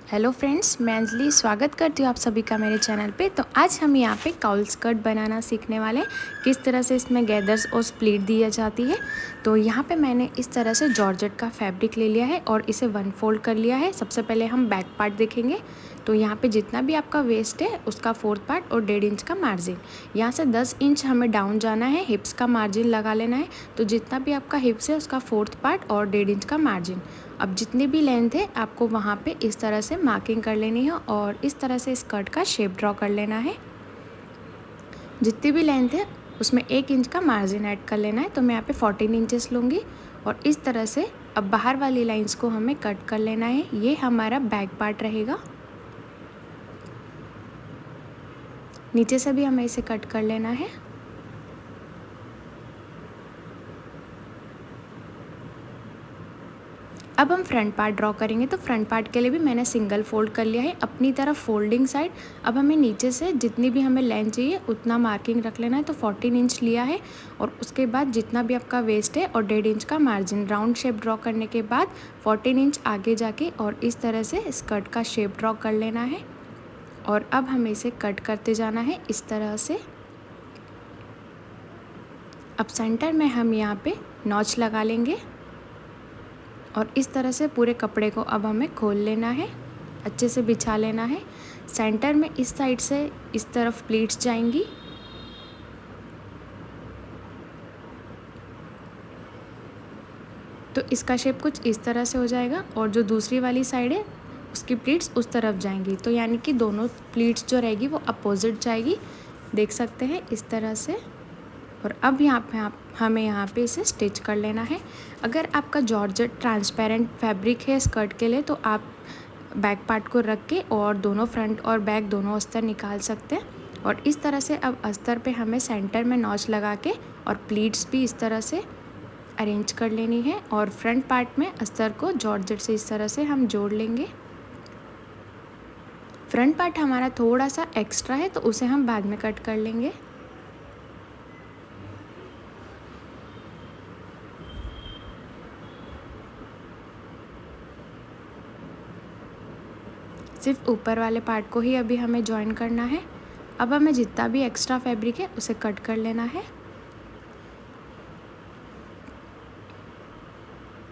Hello friends, मैं अंजलि स्वागत करती हूँ आप सभी का मेरे चैनल पे। तो आज हम यहाँ पे काउल स्कर्ट बनाना सीखने वाले हैं, किस तरह से इसमें गैदर्स और स्प्लीट दी जाती है। तो यहाँ पे मैंने इस तरह से जॉर्जेट का फैब्रिक ले लिया है और इसे वन फोल्ड कर लिया है। सबसे पहले हम बैक पार्ट देखेंगे। तो यहाँ पे जितना भी आपका वेस्ट है उसका फोर्थ पार्ट और 1.5 इंच का मार्जिन, यहाँ से 10 इंच हमें डाउन जाना है, हिप्स का मार्जिन लगा लेना है। तो जितना भी आपका हिप्स है उसका फोर्थ पार्ट और 1.5 इंच का मार्जिन। अब जितनी भी लेंथ है आपको वहाँ पे इस तरह से मार्किंग कर लेनी है और इस तरह से स्कर्ट का शेप ड्रॉ कर लेना है। जितनी भी लेंथ है उसमें 1 इंच का मार्जिन ऐड कर लेना है। तो मैं यहाँ पे 14 इंचेस लूँगी और इस तरह से अब बाहर वाली लाइंस को हमें कट कर लेना है। ये हमारा बैक पार्ट रहेगा। नीचे से भी हमें इसे कट कर लेना है। अब हम फ्रंट पार्ट ड्रॉ करेंगे। तो फ्रंट पार्ट के लिए भी मैंने सिंगल फोल्ड कर लिया है अपनी तरफ फोल्डिंग साइड। अब हमें नीचे से जितनी भी हमें लेंथ चाहिए उतना मार्किंग रख लेना है। तो 14 इंच लिया है और उसके बाद जितना भी आपका वेस्ट है और 1.5 इंच का मार्जिन, राउंड शेप ड्रॉ करने के बाद 14 इंच आगे जाके और इस तरह से स्कर्ट का शेप ड्रॉ कर लेना है। और अब हमें इसे कट करते जाना है इस तरह से। अब सेंटर में हम यहाँ पे नॉच लगा लेंगे और इस तरह से पूरे कपड़े को अब हमें खोल लेना है, अच्छे से बिछा लेना है। सेंटर में इस साइड से इस तरफ प्लीट्स जाएंगी। तो इसका शेप कुछ इस तरह से हो जाएगा और जो दूसरी वाली साइड है उसकी प्लीट्स उस तरफ जाएंगी। तो यानी कि दोनों प्लीट्स जो रहेगी वो अपोजिट जाएगी, देख सकते हैं इस तरह से। और अब यहाँ पे हमें यहाँ पे इसे स्टिच कर लेना है। अगर आपका जॉर्जेट ट्रांसपेरेंट फैब्रिक है स्कर्ट के लिए तो आप बैक पार्ट को रख के और दोनों फ्रंट और बैक दोनों अस्तर निकाल सकते हैं। और इस तरह से अब अस्तर पे हमें सेंटर में नॉच लगा के और प्लीट्स भी इस तरह से अरेंज कर लेनी है। और फ्रंट पार्ट में अस्तर को जॉर्जेट से इस तरह से हम जोड़ लेंगे। फ्रंट पार्ट हमारा थोड़ा सा एक्स्ट्रा है तो उसे हम बाद में कट कर लेंगे। सिर्फ ऊपर वाले पार्ट को ही अभी हमें जॉइन करना है। अब हमें जितना भी एक्स्ट्रा फैब्रिक है उसे कट कर लेना है।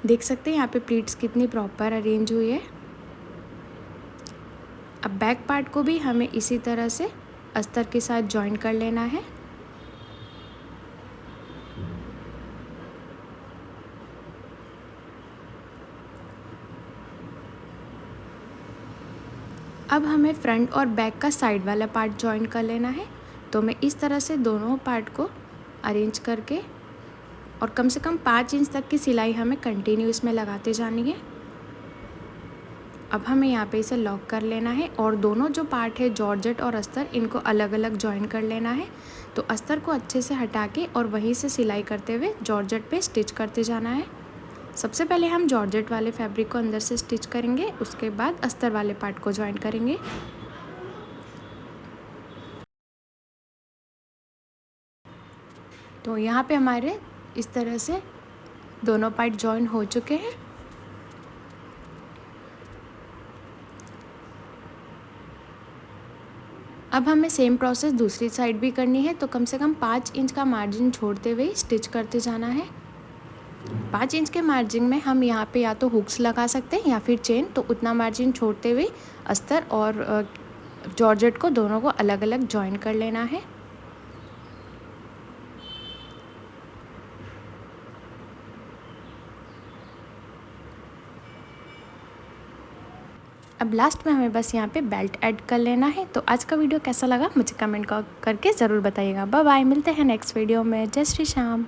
देख सकते हैं यहाँ पे प्लीट्स कितनी प्रॉपर अरेंज हुई है। अब बैक पार्ट को भी हमें इसी तरह से अस्तर के साथ जॉइन कर लेना है। अब हमें फ्रंट और बैक का साइड वाला पार्ट जॉइन कर लेना है। तो मैं इस तरह से दोनों पार्ट को अरेंज करके और कम से कम 5 इंच तक की सिलाई हमें कंटिन्यू इसमें लगाते जानी है। अब हमें यहाँ पे इसे लॉक कर लेना है और दोनों जो पार्ट है जॉर्जेट और अस्तर इनको अलग अलग जॉइन कर लेना है। तो अस्तर को अच्छे से हटा के और वहीं से सिलाई करते हुए जॉर्जेट पे स्टिच करते जाना है। सबसे पहले हम जॉर्जेट वाले फैब्रिक को अंदर से स्टिच करेंगे, उसके बाद अस्तर वाले पार्ट को जॉइन करेंगे। तो यहाँ पे हमारे इस तरह से दोनों पार्ट जॉइन हो चुके हैं। अब हमें सेम प्रोसेस दूसरी साइड भी करनी है। तो कम से कम 5 इंच का मार्जिन छोड़ते हुए स्टिच करते जाना है। 5 इंच के मार्जिन में हम यहाँ पे या तो हुक्स लगा सकते हैं या फिर चेन। तो उतना मार्जिन छोड़ते हुए अस्तर और जॉर्जेट को दोनों को अलग अलग जॉइन कर लेना है। अब लास्ट में हमें बस यहाँ पे बेल्ट ऐड कर लेना है। तो आज का वीडियो कैसा लगा मुझे कमेंट करके ज़रूर बताइएगा। बाय बाय, मिलते हैं नेक्स्ट वीडियो में। जय श्री श्याम।